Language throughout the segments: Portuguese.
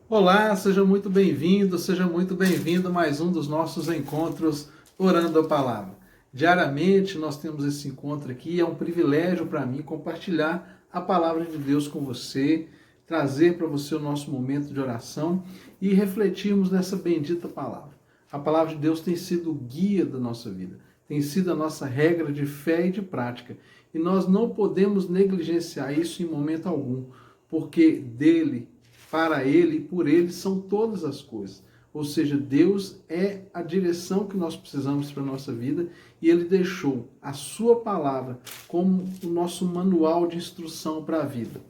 Olá, seja muito bem-vindo, seja muito bem-vindo a mais um dos nossos encontros Orando a Palavra. Diariamente nós temos esse encontro aqui, é um privilégio para mim compartilhar a Palavra de Deus com você, trazer para você o nosso momento de oração e refletirmos nessa bendita Palavra. A Palavra de Deus tem sido o guia da nossa vida, tem sido a nossa regra de fé e de prática, e nós não podemos negligenciar isso em momento algum, porque dele, para Ele e por Ele são todas as coisas. Ou seja, Deus é a direção que nós precisamos para a nossa vida e Ele deixou a Sua palavra como o nosso manual de instrução para a vida.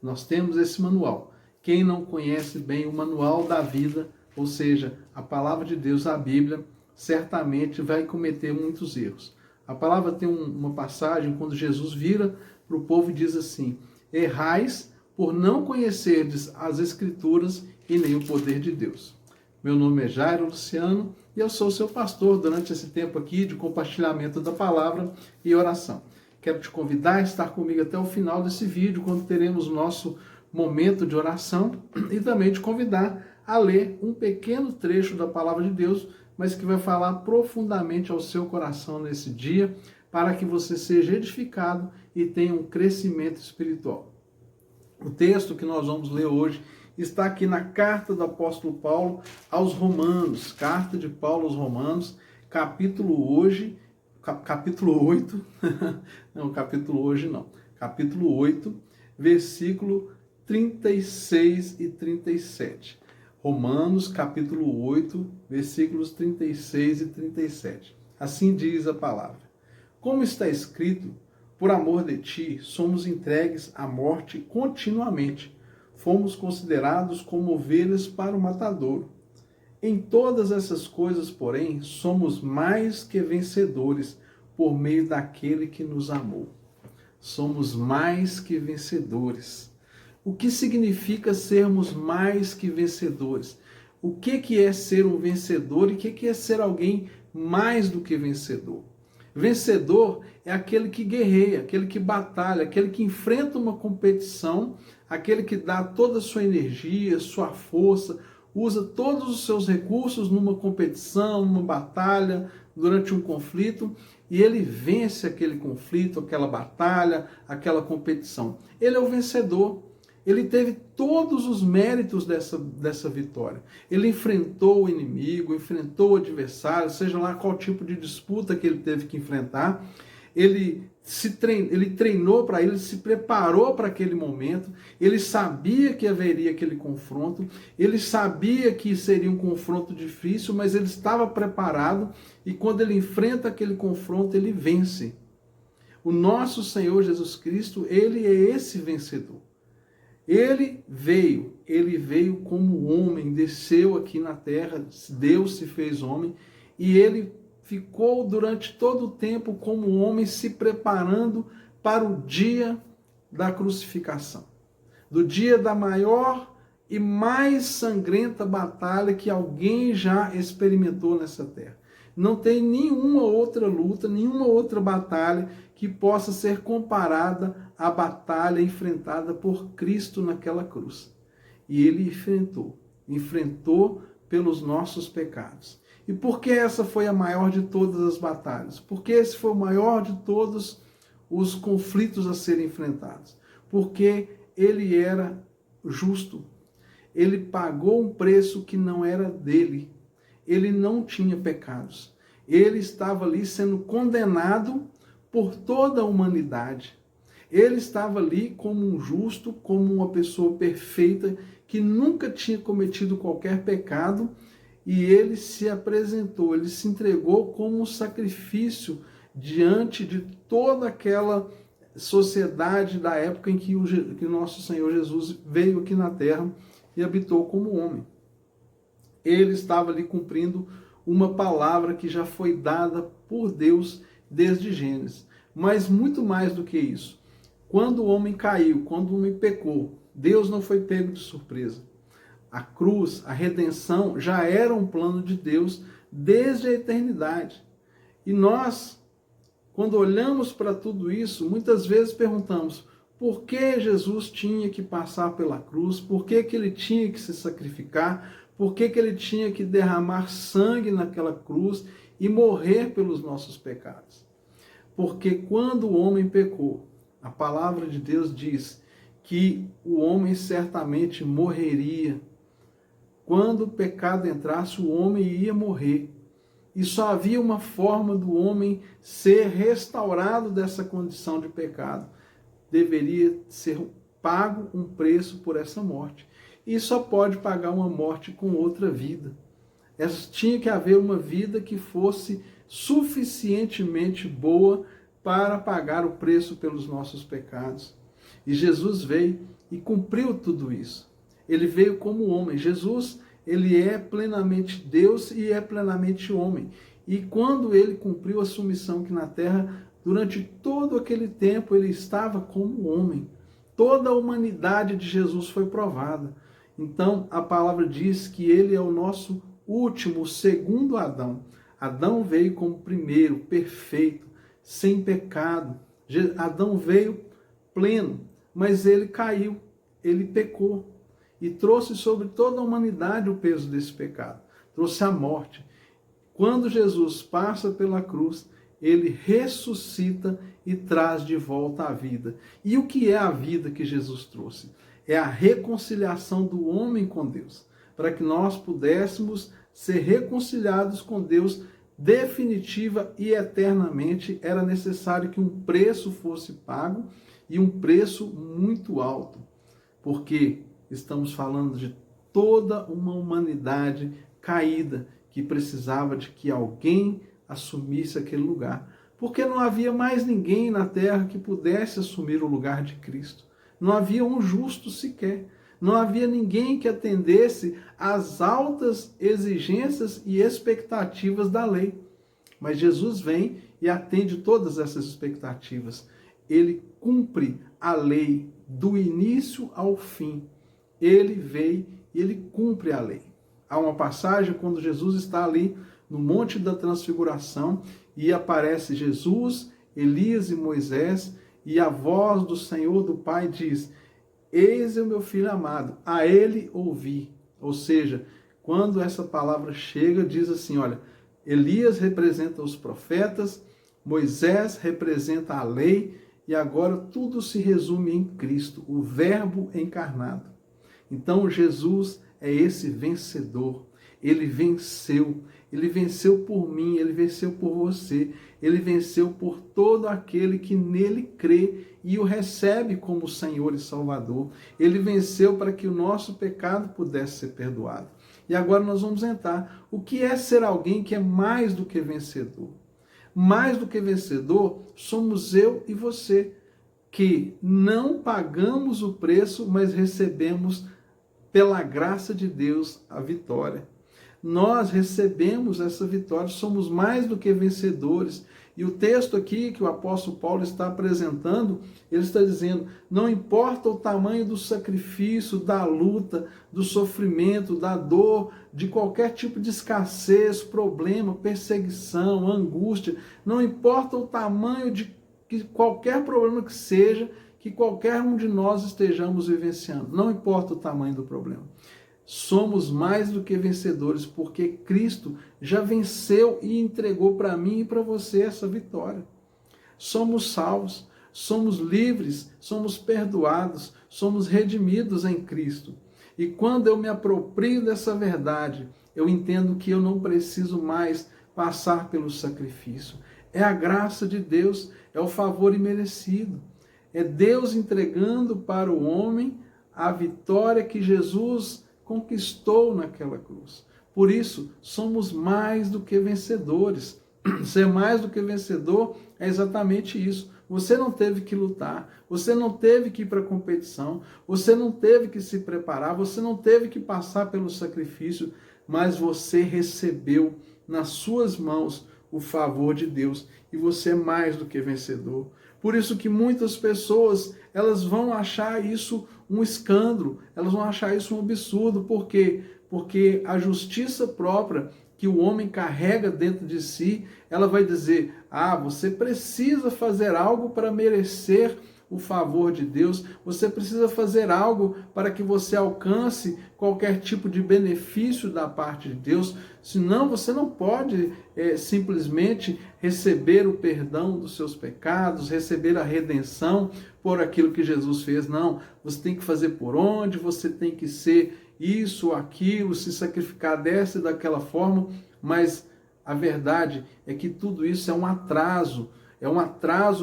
Nós temos esse manual. Quem não conhece bem o manual da vida, ou seja, a palavra de Deus, a Bíblia, certamente vai cometer muitos erros. A palavra tem uma passagem quando Jesus vira para o povo e diz assim: errais por não conhecerdes as Escrituras e nem o poder de Deus. Meu nome é Jairo Luciano e eu sou seu pastor durante esse tempo aqui de compartilhamento da palavra e oração. Quero te convidar a estar comigo até o final desse vídeo, quando teremos o nosso momento de oração, e também te convidar a ler um pequeno trecho da palavra de Deus, mas que vai falar profundamente ao seu coração nesse dia, para que você seja edificado e tenha um crescimento espiritual. O texto que nós vamos ler hoje está aqui na carta do apóstolo Paulo aos Romanos, carta de Paulo aos Romanos, capítulo 8, capítulo 8, versículo 36 e 37. Romanos, capítulo 8, versículos 36 e 37. Assim diz a palavra: como está escrito, por amor de ti, somos entregues à morte continuamente. Fomos considerados como ovelhas para o matadouro. Em todas essas coisas, porém, somos mais que vencedores por meio daquele que nos amou. Somos mais que vencedores. O que significa sermos mais que vencedores? O que é ser um vencedor e o que é ser alguém mais do que vencedor? Vencedor é aquele que guerreia, aquele que batalha, aquele que enfrenta uma competição, aquele que dá toda a sua energia, sua força, usa todos os seus recursos numa competição, numa batalha, durante um conflito, e ele vence aquele conflito, aquela batalha, aquela competição. Ele é o vencedor. Ele teve todos os méritos dessa vitória. Ele enfrentou o inimigo, enfrentou o adversário, seja lá qual tipo de disputa que ele teve que enfrentar. Ele treinou para ele se preparou para aquele momento, ele sabia que haveria aquele confronto, ele sabia que seria um confronto difícil, mas ele estava preparado e quando ele enfrenta aquele confronto, ele vence. O nosso Senhor Jesus Cristo, ele é esse vencedor. Ele veio como homem, desceu aqui na terra, Deus se fez homem, e ele ficou durante todo o tempo como homem se preparando para o dia da crucificação, do dia da maior e mais sangrenta batalha que alguém já experimentou nessa terra. Não tem nenhuma outra luta, nenhuma outra batalha que possa ser comparada à batalha enfrentada por Cristo naquela cruz. E ele enfrentou pelos nossos pecados. E por que essa foi a maior de todas as batalhas? Porque esse foi o maior de todos os conflitos a serem enfrentados. Porque ele era justo. Ele pagou um preço que não era dele. Ele não tinha pecados. Ele estava ali sendo condenado por toda a humanidade. Ele estava ali como um justo, como uma pessoa perfeita, que nunca tinha cometido qualquer pecado, e ele se apresentou, ele se entregou como um sacrifício diante de toda aquela sociedade da época em que o nosso Senhor Jesus veio aqui na terra e habitou como homem. Ele estava ali cumprindo uma palavra que já foi dada por Deus desde Gênesis. Mas muito mais do que isso. Quando o homem caiu, quando o homem pecou, Deus não foi pego de surpresa. A cruz, a redenção, já era um plano de Deus desde a eternidade. E nós, quando olhamos para tudo isso, muitas vezes perguntamos: Por que Jesus tinha que passar pela cruz? Por que ele tinha que se sacrificar? Por que ele tinha que derramar sangue naquela cruz e morrer pelos nossos pecados? Porque quando o homem pecou, a palavra de Deus diz que o homem certamente morreria. Quando o pecado entrasse, o homem ia morrer. E só havia uma forma do homem ser restaurado dessa condição de pecado. Deveria ser pago um preço por essa morte. E só pode pagar uma morte com outra vida. Tinha que haver uma vida que fosse suficientemente boa para pagar o preço pelos nossos pecados. E Jesus veio e cumpriu tudo isso. Ele veio como homem. Jesus, ele é plenamente Deus e é plenamente homem. E quando ele cumpriu a sua missão aqui na terra, durante todo aquele tempo ele estava como homem. Toda a humanidade de Jesus foi provada. Então a palavra diz que ele é o nosso último, o segundo Adão. Adão veio como primeiro, perfeito, sem pecado. Adão veio pleno, mas ele caiu, ele pecou. E trouxe sobre toda a humanidade o peso desse pecado. Trouxe a morte. Quando Jesus passa pela cruz, ele ressuscita e traz de volta a vida. E o que é a vida que Jesus trouxe? É a reconciliação do homem com Deus. Para que nós pudéssemos ser reconciliados com Deus definitiva e eternamente, era necessário que um preço fosse pago e um preço muito alto. Porque estamos falando de toda uma humanidade caída que precisava de que alguém assumisse aquele lugar. Porque não havia mais ninguém na terra que pudesse assumir o lugar de Cristo. Não havia um justo sequer. Não havia ninguém que atendesse às altas exigências e expectativas da lei. Mas Jesus vem e atende todas essas expectativas. Ele cumpre a lei do início ao fim. Ele veio e ele cumpre a lei. Há uma passagem quando Jesus está ali no Monte da Transfiguração e aparece Jesus, Elias e Moisés, e a voz do Senhor do Pai diz: eis o meu filho amado, a ele ouvi. Ou seja, quando essa palavra chega, diz assim, olha, Elias representa os profetas, Moisés representa a lei, e agora tudo se resume em Cristo, o Verbo encarnado. Então Jesus é esse vencedor. Ele venceu por mim, ele venceu por você, ele venceu por todo aquele que nele crê e o recebe como Senhor e Salvador. Ele venceu para que o nosso pecado pudesse ser perdoado. E agora nós vamos entrar. O que é ser alguém que é mais do que vencedor? Mais do que vencedor somos eu e você, que não pagamos o preço, mas recebemos pela graça de Deus a vitória. Nós recebemos essa vitória, somos mais do que vencedores. E o texto aqui que o apóstolo Paulo está apresentando, ele está dizendo, não importa o tamanho do sacrifício, da luta, do sofrimento, da dor, de qualquer tipo de escassez, problema, perseguição, angústia, não importa o tamanho de qualquer problema que seja, que qualquer um de nós estejamos vivenciando, não importa o tamanho do problema. Somos mais do que vencedores, porque Cristo já venceu e entregou para mim e para você essa vitória. Somos salvos, somos livres, somos perdoados, somos redimidos em Cristo. E quando eu me aproprio dessa verdade, eu entendo que eu não preciso mais passar pelo sacrifício. É a graça de Deus, é o favor imerecido. É Deus entregando para o homem a vitória que Jesus conquistou naquela cruz. Por isso, somos mais do que vencedores. Ser mais do que vencedor é exatamente isso. Você não teve que lutar, você não teve que ir para a competição, você não teve que se preparar, você não teve que passar pelo sacrifício, mas você recebeu nas suas mãos o favor de Deus e você é mais do que vencedor. Por isso que muitas pessoas, elas vão achar isso um escândalo, elas vão achar isso um absurdo. Por quê? Porque a justiça própria que o homem carrega dentro de si, ela vai dizer, você precisa fazer algo para merecer o favor de Deus, você precisa fazer algo para que você alcance qualquer tipo de benefício da parte de Deus, senão você não pode simplesmente receber o perdão dos seus pecados, receber a redenção por aquilo que Jesus fez. Não, você tem que fazer por onde, você tem que ser isso ou aquilo, se sacrificar dessa e daquela forma, mas a verdade é que tudo isso é um atraso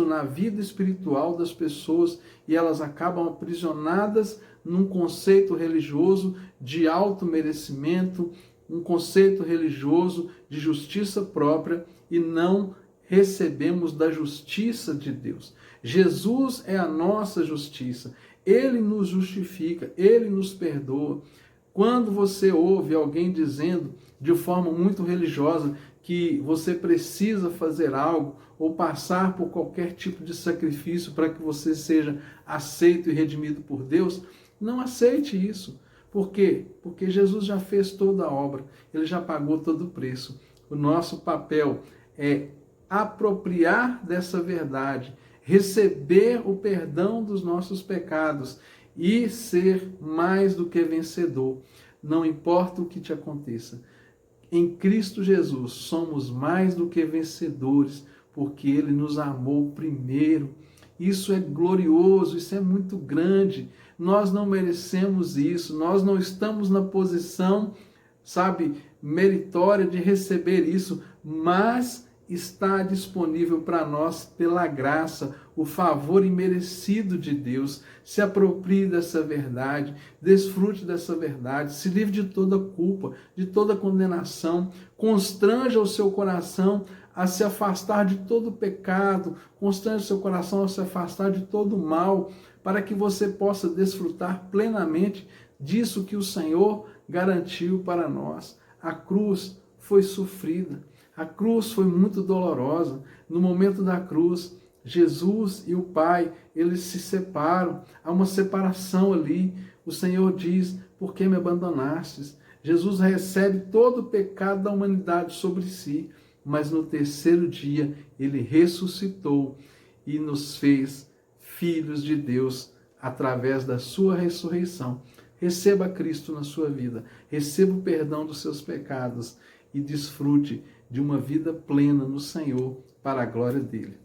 na vida espiritual das pessoas e elas acabam aprisionadas num conceito religioso de auto-merecimento, um conceito religioso de justiça própria e não recebemos da justiça de Deus. Jesus é a nossa justiça, Ele nos justifica, Ele nos perdoa. Quando você ouve alguém dizendo de forma muito religiosa que você precisa fazer algo ou passar por qualquer tipo de sacrifício para que você seja aceito e redimido por Deus, não aceite isso. Por quê? Porque Jesus já fez toda a obra, Ele já pagou todo o preço. O nosso papel é apropriar dessa verdade, receber o perdão dos nossos pecados e ser mais do que vencedor. Não importa o que te aconteça. Em Cristo Jesus somos mais do que vencedores, porque Ele nos amou primeiro. Isso é glorioso, isso é muito grande. Nós não merecemos isso, nós não estamos na posição, meritória de receber isso, mas está disponível para nós pela graça, o favor imerecido de Deus. Se aproprie dessa verdade, desfrute dessa verdade, se livre de toda culpa, de toda condenação, constranja o seu coração a se afastar de todo pecado, constranja o seu coração a se afastar de todo mal, para que você possa desfrutar plenamente disso que o Senhor garantiu para nós. A cruz foi sofrida, a cruz foi muito dolorosa. No momento da cruz, Jesus e o Pai, eles se separam, há uma separação ali. O Senhor diz, por que me abandonastes? Jesus recebe todo o pecado da humanidade sobre si, mas no terceiro dia Ele ressuscitou e nos fez filhos de Deus através da sua ressurreição. Receba Cristo na sua vida, receba o perdão dos seus pecados e desfrute de uma vida plena no Senhor para a glória dele.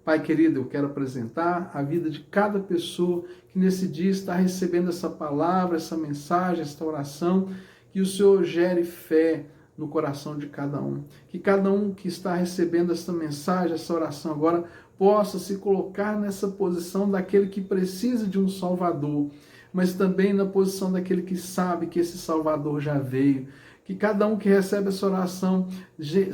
Pai querido, eu quero apresentar a vida de cada pessoa que nesse dia está recebendo essa palavra, essa mensagem, esta oração, que o Senhor gere fé no coração de cada um. Que cada um que está recebendo essa mensagem, essa oração agora, possa se colocar nessa posição daquele que precisa de um Salvador, mas também na posição daquele que sabe que esse Salvador já veio. Que cada um que recebe essa oração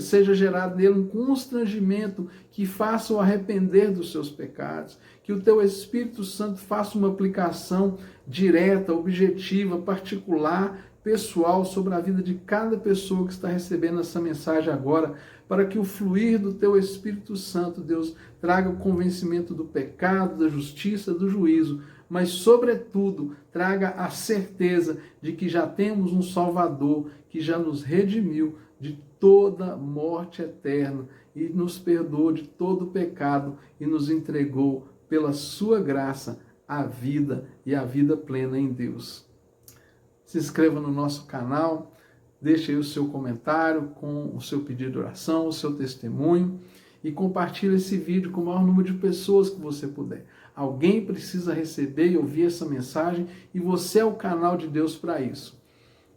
seja gerado nele um constrangimento que faça o arrepender dos seus pecados. Que o teu Espírito Santo faça uma aplicação direta, objetiva, particular, pessoal sobre a vida de cada pessoa que está recebendo essa mensagem agora, para que o fluir do teu Espírito Santo, Deus, traga o convencimento do pecado, da justiça, do juízo, mas, sobretudo, traga a certeza de que já temos um Salvador que já nos redimiu de toda morte eterna e nos perdoou de todo pecado e nos entregou pela sua graça a vida e a vida plena em Deus. Se inscreva no nosso canal, deixe aí o seu comentário com o seu pedido de oração, o seu testemunho e compartilhe esse vídeo com o maior número de pessoas que você puder. Alguém precisa receber e ouvir essa mensagem e você é o canal de Deus para isso.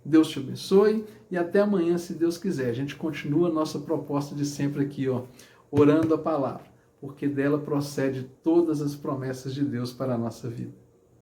Deus te abençoe e até amanhã, se Deus quiser. A gente continua a nossa proposta de sempre aqui, orando a palavra, porque dela procede todas as promessas de Deus para a nossa vida.